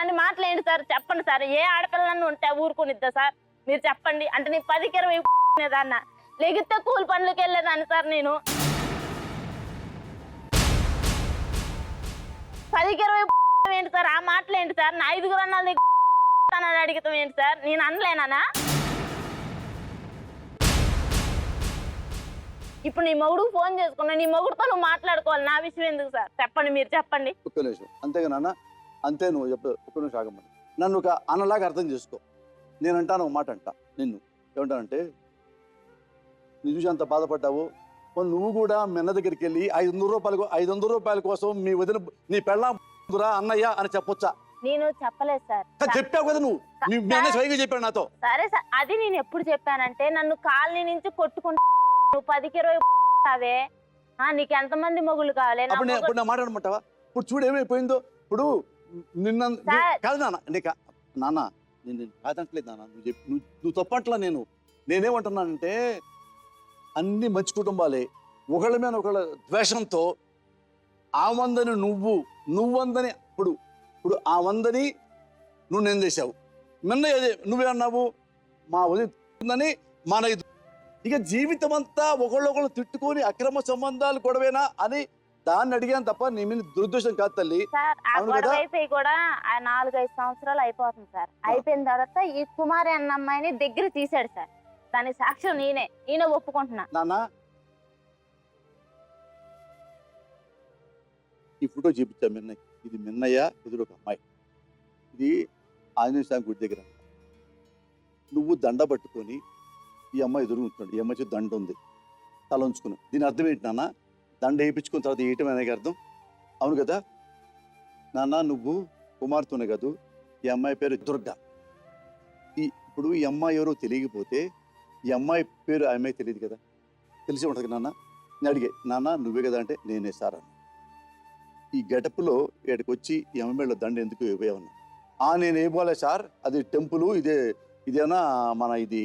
ఇట్లాంటి మాటలు ఏంటి సార్? చెప్పండి సార్. ఏ ఆడపిల్లలను ఉంటే ఊరుకునిద్దా సార్? మీరు చెప్పండి. అంటే నేను 10కి 20 దాన్న లెగితే కూలి పనులకి వెళ్ళేదాన్ని సార్. నేను 10కి 20 ఏంటి సార్? ఆ మాటలు ఏంటి సార్? నా 5 అన్నాల దగ్గర అడుగుతాం ఏంటి సార్? నేను అనలేనా? ఇప్పుడు నీ మొగుడు ఫోన్ చేసుకున్నా, నీ మొగుడుతో నువ్వు మాట్లాడుకోవాలి. నా విషయం ఎందుకు సార్? చెప్పండి, మీరు చెప్పండి. ఒక్క నిమిషం అంతేగా నాన్న, అంతే. నువ్వు చెప్పు. ఒక్క నిమిషం ఆగమని నన్ను ఒక అన్నలాగా అర్థం చేసుకో. నేనంటాను ఒక మాట అంట నిన్ను. ఏమంటానంటే, నీ చూసి అంత బాధపడ్డావు, నువ్వు కూడా మెన్న దగ్గరికి వెళ్ళి 500 రూపాయల కోసం మీ వదిన నీ పెళ్ళాం అన్నయ్య అని చెప్పొచ్చా? నేను చెప్పలేదు సార్. చెప్పావు కదా నువ్వు. మీ అన్న స్వయంగా చెప్పాడు నాతో. సరే సార్, అది నేను ఎప్పుడు చెప్పానంటే, నన్ను కాలనీ నుంచి కొట్టుకుంటా నువ్వు 10కి 20 అవే. నీకు ఎంతమంది మొగుళ్ళు కావాలి? అప్పుడు నా మాట అనమంటావా? ఇప్పుడు చూడు ఏమైపోయిందో. ఇప్పుడు నిన్న కాదు నాన్న, నాన్న నేను కాదంటలేదు నాన్న. నువ్వు తప్పట్లా. నేనేమంటున్నానంటే, అన్ని మంచి కుటుంబాలే ఒకళ్ళ మీద ఒకళ్ళ ద్వేషంతో ఆ వందని నువ్వందని ఇప్పుడు ఆ వందని నువ్వు నిందేశావు. నిన్న నువ్వేమన్నావు? మా వదిలిందని మన ఇక జీవితం అంతా ఒకళ్ళొకళ్ళు తిట్టుకొని అక్రమ సంబంధాలు గొడవేనా అని దాన్ని అడిగాను తప్ప నీ మీద దురుద్దేశం కాదు తల్లి. కూడా 4-5 సంవత్సరాలు అయిపోతుంది సార్. అయిపోయిన తర్వాత ఈ కుమారి అన్న అమ్మాయిని దగ్గర తీశాడు సార్. దాని సాక్ష్యం నేనే ఒప్పుకుంటున్నా. నాన్న ఈ ఫోటో చూపించా మిన్నయ్య. ఇది మిన్నయ్య, ఎదురు ఒక అమ్మాయి. ఇది ఆంజనేయ స్వామి గుడి దగ్గర. నువ్వు దండ పట్టుకొని ఈ అమ్మాయి ఎదురు ఉంటున్నాడు. ఈ అమ్మాయి దండ ఉంది, తల ఉంచుకుని. దీని అర్థం ఏంటి నాన్న? దండ వేయించుకున్న తర్వాత వేయటం అనే అర్థం. అవును కదా నాన్న? నువ్వు కుమార్తెనే కాదు, ఈ అమ్మాయి పేరు దుర్గా. ఇప్పుడు ఈ అమ్మాయి ఎవరో తెలియకపోతే ఈ అమ్మాయి పేరు ఆ అమ్మాయి తెలియదు కదా, తెలిసి ఉంటుంది నాన్న. నేను అడిగే, నాన్న నువ్వే కదా అంటే, నేనే సార్ అన్న. ఈ గెటప్లో ఇక్కడికి వచ్చి ఈ అమ్మాయిలో దండ ఎందుకు ఇవ్వమన్నా? నేను ఏమోలే సార్, అది టెంపుల్, ఇదేనా మన ఇది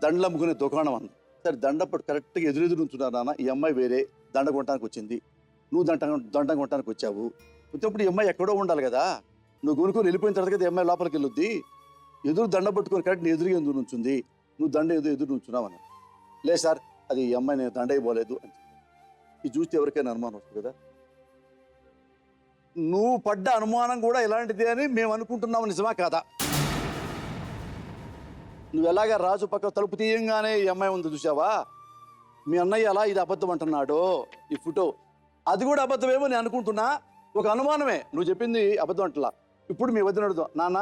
దండలు అమ్ముకునే దుకాణం అన్న. సరే, దండప్పుడు కరెక్ట్గా ఎదురెదురు ఉంటున్నారు నాన్న. ఈ అమ్మాయి వేరే దండ కొనడానికి వచ్చింది, నువ్వు దండ కొనడానికి వచ్చావు. వచ్చినప్పుడు ఈ అమ్మాయి ఎక్కడో ఉండాలి కదా. నువ్వు కొనుక్కొని వెళ్ళిపోయిన తర్వాత కదా ఈ అమ్మాయి లోపలికి వెళ్ళొద్ది. ఎదురు దండ పట్టుకొని కరెక్ట్ నీ ఎదురుగా ఎందుకు నుంచుంది, నువ్వు దండ ఎదురు నుంచున్నావు అన్న. లేదు సార్, అది ఈ అమ్మాయి నేను దండ ఇవ్వలేదు అని. ఇది చూస్తే ఎవరికైనా అనుమానం వస్తుంది కదా. నువ్వు పడ్డ అనుమానం కూడా ఇలాంటిదే అని మేము అనుకుంటున్నావు. నిజమా కాదా? నువ్వు ఎలాగా రాజు పక్క తలుపు తీయంగానే ఈ అమ్మాయి ఉంది చూసావా? మీ అన్నయ్య అలా ఇది అబద్ధం అంటున్నాడు. ఈ ఫోటో అది కూడా అబద్ధమేమో నేను అనుకుంటున్నా. ఒక అనుమానమే. నువ్వు చెప్పింది అబద్ధం అంటలా. ఇప్పుడు మీ వదిన అడుగుతాం, నాన్న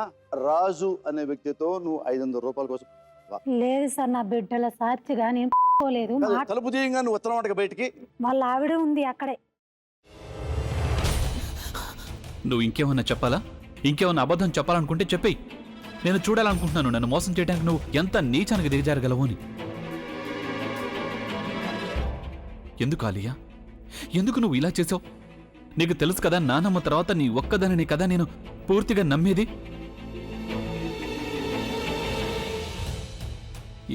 రాజు అనే వ్యక్తితో నువ్వు 500 రూపాయల కోసం. లేదు సార్, నా బిడ్డల సాక్షిగా నేను పోలేదు. తలుపు తీయంగా నువ్వు వస్తున్నావు బయటికి. వాళ్ళ ఆవిడ ఉంది అక్కడే. నువ్వు ఇంకేమన్నా చెప్పాలా? ఇంకేమన్నా అబద్ధం చెప్పాలనుకుంటే చెప్పేయి. నేను చూడాలనుకుంటున్నాను నన్ను మోసం చేయడానికి నువ్వు ఎంత నీచానికి దిగజారగలవు అని. ఎందుకు ఆలియా, ఎందుకు నువ్వు ఇలా చేసావు? నీకు తెలుసు కదా, నానమ్మ తర్వాత నీ ఒక్కదానిని కదా నేను పూర్తిగా నమ్మేది.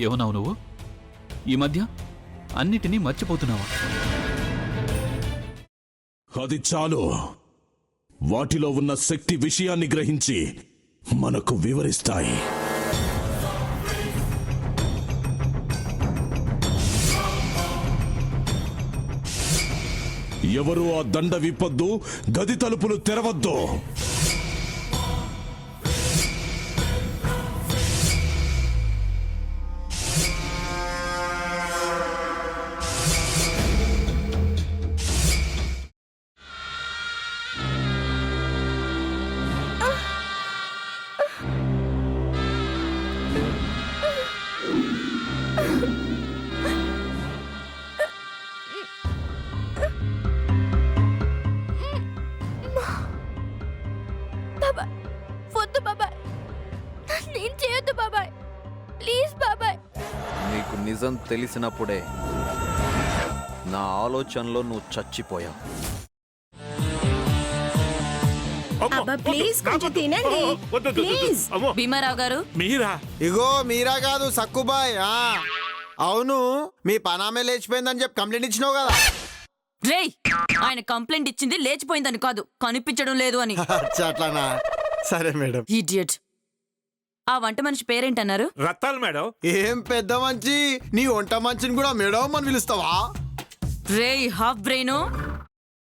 ఏమన్నావు నువ్వు? ఈ మధ్య అన్నిటినీ మర్చిపోతున్నావా? అది చాలు. వాటిలో ఉన్న శక్తి విషయాన్ని గ్రహించి మనకు వివరిస్తాయి. ఎవరు ఆ దండ విప్పొద్దు, గది తలుపులు తెరవద్దు. నీకు నిజం తెలిసినప్పుడే నా ఆలోచనలో నువ్వు చచ్చిపోయావు. భీమారావు గారు, మీరా? ఇగో మీరా కాదు, సక్కుబాయ్. అవును, మీ పనామే లేచిపోయిందని చెప్పి కంప్లైంట్ ఇచ్చినావు కదా. రేయ్, ఆయన కంప్లైంట్ ఇచ్చింది లేచిపోయిందని కాదు, కనిపించడం లేదు అని. అట్లానా? సరే మేడం. ఇడియట్. ఆ వంట మనిషి పేరేంటన్నారు? రత్తాలు మేడం. ఏం పెద్ద మంచి, నీ వంట మంచిని కూడా మేడం అని పిలుస్తావా? రేయ్ హాఫ్ బ్రెయిన్,